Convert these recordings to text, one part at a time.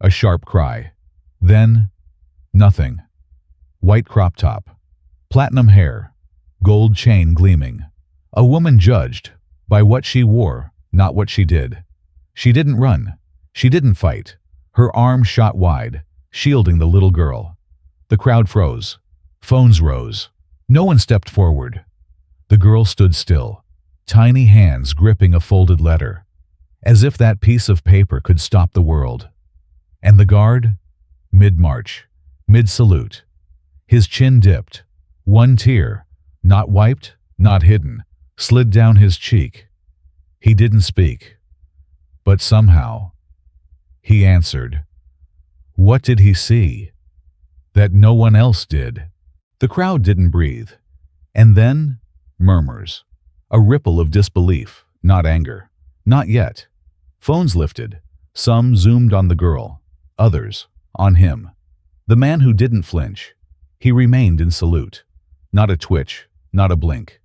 A sharp cry. Then, nothing. White crop top. Platinum hair. Gold chain gleaming. A woman judged by what she wore, not what she did. She didn't run. She didn't fight. Her arms shot wide, shielding the little girl. The crowd froze. Phones rose. No one stepped forward. The girl stood still, tiny hands gripping a folded letter, as if that piece of paper could stop the world. And the guard? Mid-march, mid-salute. His chin dipped. One tear, not wiped, not hidden, slid down his cheek. He didn't speak. But somehow, he answered. What did he see? That no one else did. The crowd didn't breathe. And then, murmurs. A ripple of disbelief, not anger. Not yet. Phones lifted. Some zoomed on the girl. Others, on him. The man who didn't flinch. He remained in salute. Not a twitch, not a blink.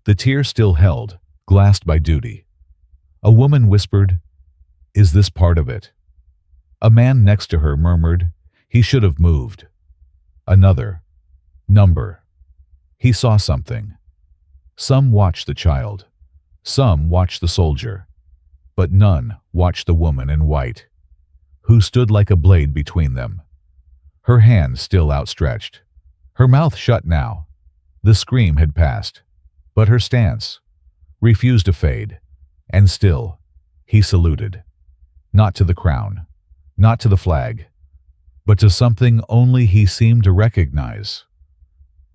The tear still held, glassed by duty. A woman whispered, "Is this part of it?" A man next to her murmured, "He should have moved." Another, "Number." He saw something. Some watched the child. Some watched the soldier. But none watched the woman in white, who stood like a blade between them. Her hand still outstretched. Her mouth shut now. The scream had passed. But her stance refused to fade. And still, he saluted. Not to the crown. Not to the flag. But to something only he seemed to recognize.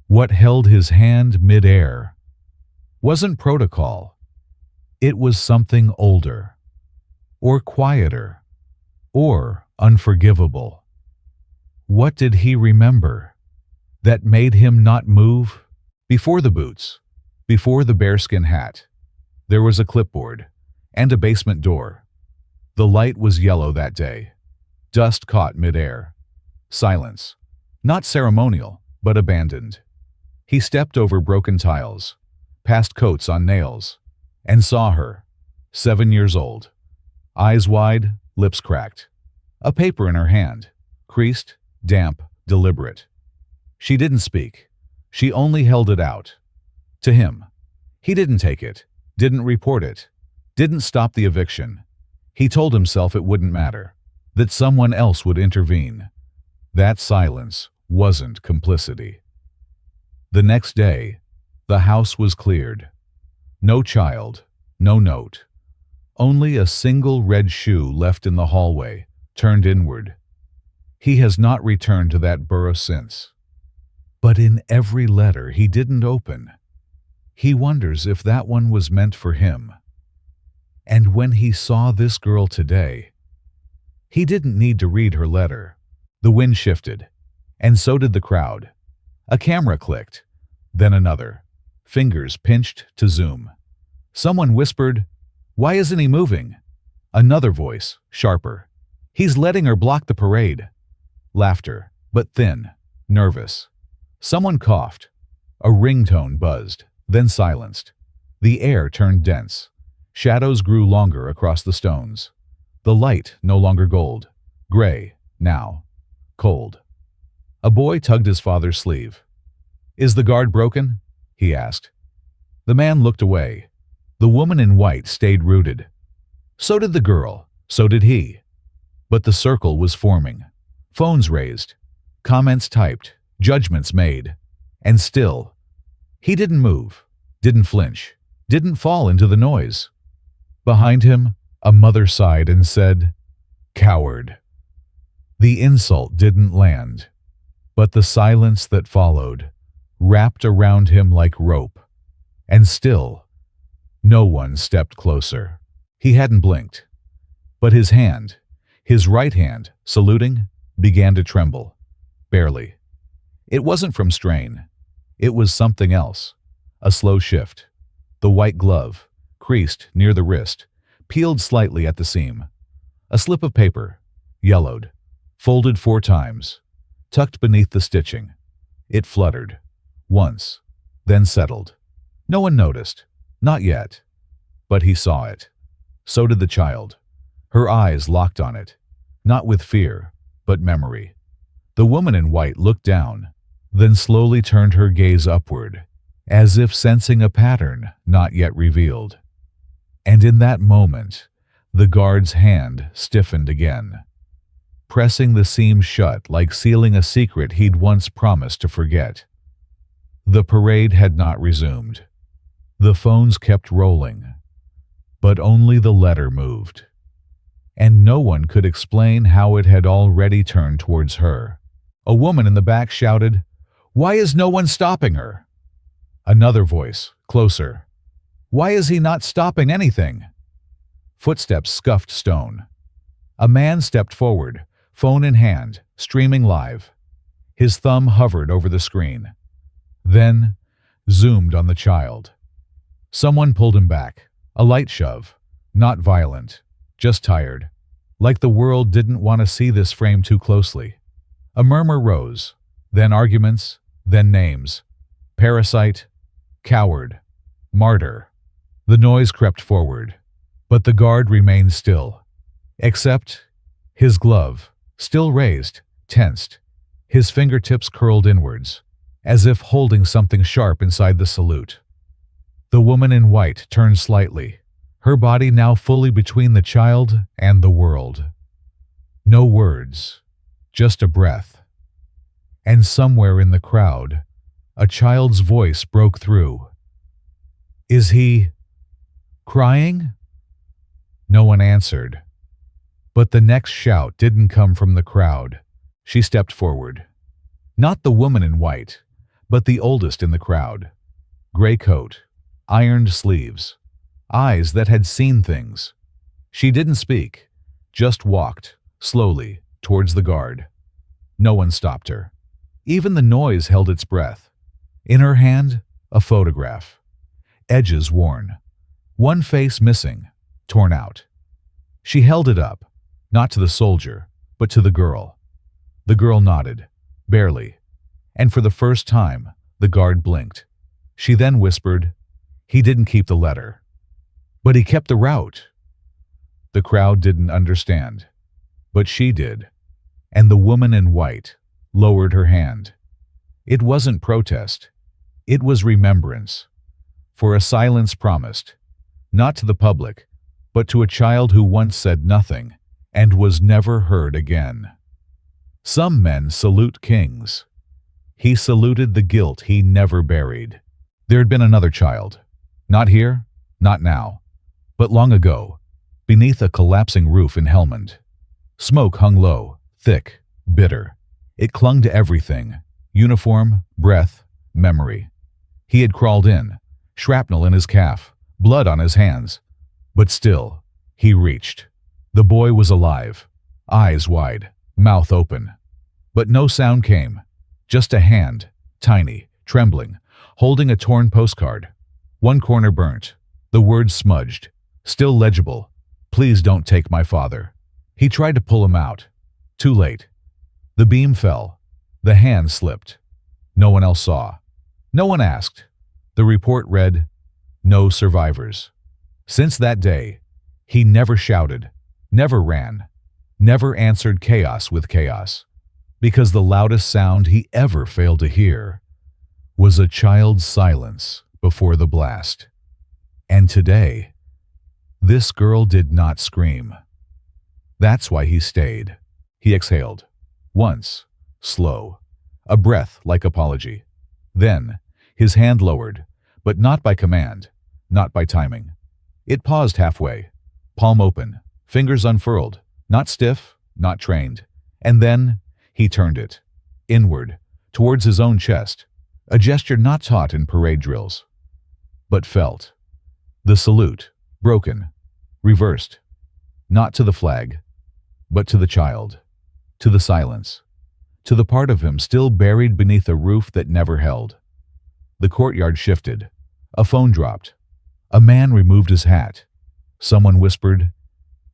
What held his hand mid-air wasn't protocol. It was something older, or quieter, or unforgivable. What did he remember that made him not move? Before the boots, before the bearskin hat, there was a clipboard and a basement door. The light was yellow that day. Dust caught mid-air. Silence. Not ceremonial, but abandoned. He stepped over broken tiles, past coats on nails, and saw her, 7 years old. Eyes wide, lips cracked. A paper in her hand, creased, damp, deliberate. She didn't speak. She only held it out. To him. He didn't take it, didn't report it, didn't stop the eviction. He told himself it wouldn't matter, that someone else would intervene. That silence wasn't complicity. The next day, the house was cleared. No child, no note. Only a single red shoe left in the hallway, turned inward. He has not returned to that burrow since. But in every letter he didn't open, he wonders if that one was meant for him. And when he saw this girl today, he didn't need to read her letter. The wind shifted, and so did the crowd. A camera clicked, then another. Fingers pinched to zoom. Someone whispered, "Why isn't he moving?" Another voice, sharper. "He's letting her block the parade." Laughter, but thin, nervous. Someone coughed. A ringtone buzzed, then silenced. The air turned dense. Shadows grew longer across the stones. The light no longer gold. Gray, now. Cold. A boy tugged his father's sleeve. "Is the guard broken?" he asked. The man looked away. The woman in white stayed rooted. So did the girl. So did he. But the circle was forming. Phones raised. Comments typed. Judgments made. And still, he didn't move, didn't flinch, didn't fall into the noise. Behind him, a mother sighed and said, "Coward." The insult didn't land, but the silence that followed wrapped around him like rope. And still, no one stepped closer. He hadn't blinked, but his hand, his right hand, saluting, began to tremble. Barely. It wasn't from strain. It was something else. A slow shift. The white glove, creased near the wrist, peeled slightly at the seam. A slip of paper, yellowed, folded 4 times, tucked beneath the stitching. It fluttered. Once, then settled. No one noticed. Not yet. But he saw it. So did the child. Her eyes locked on it. not with fear, but memory. The woman in white looked down, then slowly turned her gaze upward, as if sensing a pattern not yet revealed. And in that moment, the guard's hand stiffened again, pressing the seam shut like sealing a secret he'd once promised to forget. The parade had not resumed. The phones kept rolling, but only the letter moved. And no one could explain how it had already turned towards her. A woman in the back shouted, "Why is no one stopping her?" Another voice, closer, "Why is he not stopping anything?" Footsteps scuffed stone. A man stepped forward, phone in hand, streaming live. His thumb hovered over the screen, then zoomed on the child. Someone pulled him back, a light shove, not violent, just tired, like the world didn't want to see this frame too closely. A murmur rose, then arguments, then names. Parasite, coward, martyr. The noise crept forward, but the guard remained still, except his glove, still raised, tensed, his fingertips curled inwards, as if holding something sharp inside the salute. The woman in white turned slightly, her body now fully between the child and the world. No words, just a breath. And somewhere in the crowd, a child's voice broke through. "Is he crying?" No one answered. But the next shout didn't come from the crowd. She stepped forward. Not the woman in white, but the oldest in the crowd. Gray coat, ironed sleeves, eyes that had seen things. She didn't speak, just walked, slowly, towards the guard. No one stopped her. Even the noise held its breath. In her hand, a photograph. Edges worn. One face missing, torn out. She held it up, not to the soldier, but to the girl. The girl nodded, barely. And for the first time, the guard blinked. She then whispered, "He didn't keep the letter. But he kept the route." The crowd didn't understand, but she did. And the woman in white lowered her hand. It wasn't protest. It was remembrance. For a silence promised, not to the public, but to a child who once said nothing and was never heard again. Some men salute kings. He saluted the guilt he never buried. There had been another child. Not here, not now, but long ago, beneath a collapsing roof in Helmand. Smoke hung low, thick, bitter. It clung to everything: uniform, breath, memory. He had crawled in, shrapnel in his calf, blood on his hands. But still, he reached. The boy was alive, eyes wide, mouth open. But no sound came, just a hand, tiny, trembling, holding a torn postcard. One corner burnt, the words smudged, still legible, "Please don't take my father." He tried to pull him out. Too late. The beam fell. The hand slipped. No one else saw. No one asked. The report read, "No survivors." Since that day, he never shouted, never ran, never answered chaos with chaos, because the loudest sound he ever failed to hear was a child's silence before the blast. And today, this girl did not scream. That's why he stayed. He exhaled. Once, slow, a breath like apology. Then, his hand lowered, but not by command, not by timing. It paused halfway, palm open, fingers unfurled, not stiff, not trained. And then, he turned it, inward, towards his own chest, a gesture not taught in parade drills, but felt. The salute, broken, reversed, not to the flag, but to the child, to the silence, to the part of him still buried beneath a roof that never held. The courtyard shifted. A phone dropped. A man removed his hat. Someone whispered,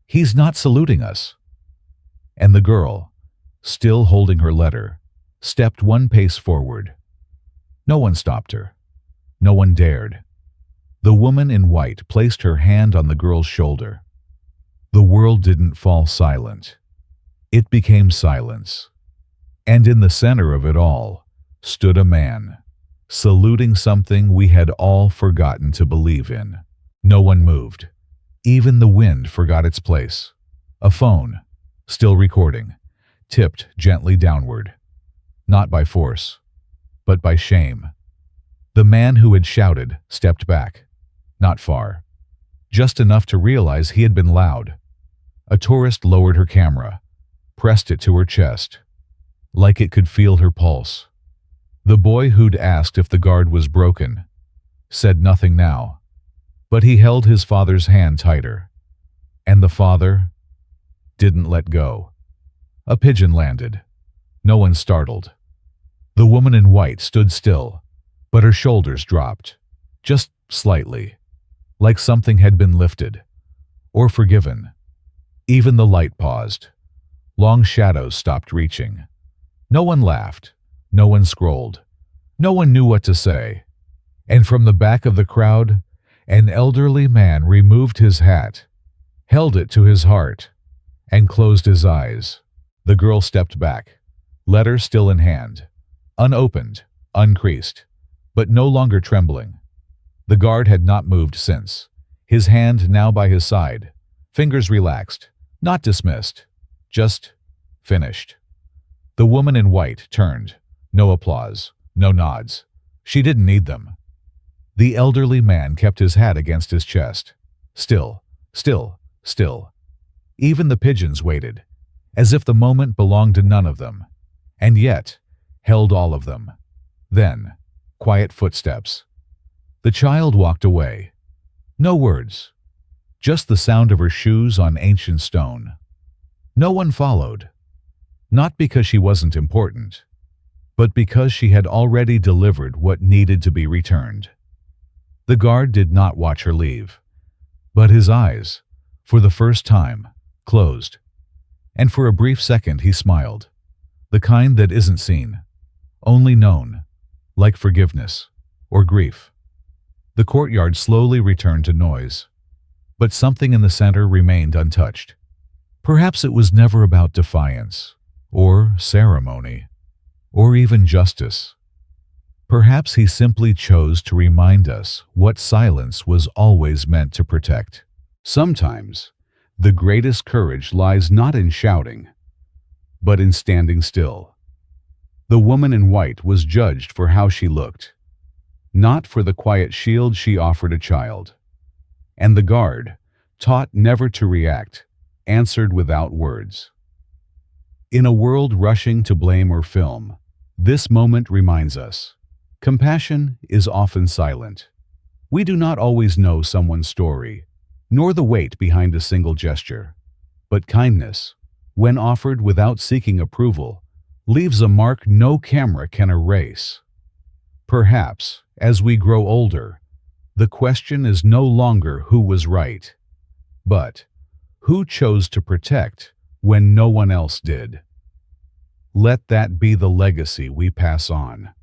"He's not saluting us." And the girl, still holding her letter, stepped one pace forward. No one stopped her. No one dared. The woman in white placed her hand on the girl's shoulder. The world didn't fall silent. It became silence. And in the center of it all stood a man, saluting something we had all forgotten to believe in. No one moved. Even the wind forgot its place. A phone, still recording, tipped gently downward. Not by force, but by shame. The man who had shouted stepped back. Not far. Just enough to realize he had been loud. A tourist lowered her camera, pressed it to her chest, like it could feel her pulse. The boy who'd asked if the guard was broken said nothing now, but he held his father's hand tighter. And the father didn't let go. A pigeon landed. No one startled. The woman in white stood still, but her shoulders dropped, just slightly, like something had been lifted, or forgiven. Even the light paused. Long shadows stopped reaching. No one laughed. No one scrolled. No one knew what to say. And from the back of the crowd, an elderly man removed his hat, held it to his heart, and closed his eyes. The girl stepped back, letter still in hand, unopened, uncreased, but no longer trembling. The guard had not moved since, his hand now by his side, fingers relaxed, not dismissed, just finished. The woman in white turned. No applause, no nods. She didn't need them. The elderly man kept his hat against his chest. Still, still, still. Even the pigeons waited, as if the moment belonged to none of them, and yet held all of them. Then, quiet footsteps. The child walked away. No words, just the sound of her shoes on ancient stone. No one followed, not because she wasn't important, but because she had already delivered what needed to be returned. The guard did not watch her leave, but his eyes, for the first time, closed, and for a brief second he smiled, the kind that isn't seen, only known, like forgiveness or grief. The courtyard slowly returned to noise, but something in the center remained untouched. Perhaps it was never about defiance, or ceremony, or even justice. Perhaps he simply chose to remind us what silence was always meant to protect. Sometimes, the greatest courage lies not in shouting, but in standing still. The woman in white was judged for how she looked, not for the quiet shield she offered a child. And the guard, taught never to react, answered without words. In a world rushing to blame or film, this moment reminds us, compassion is often silent. We do not always know someone's story, nor the weight behind a single gesture. But kindness, when offered without seeking approval, leaves a mark no camera can erase. Perhaps, as we grow older, the question is no longer who was right, but who chose to protect when no one else did. Let that be the legacy we pass on.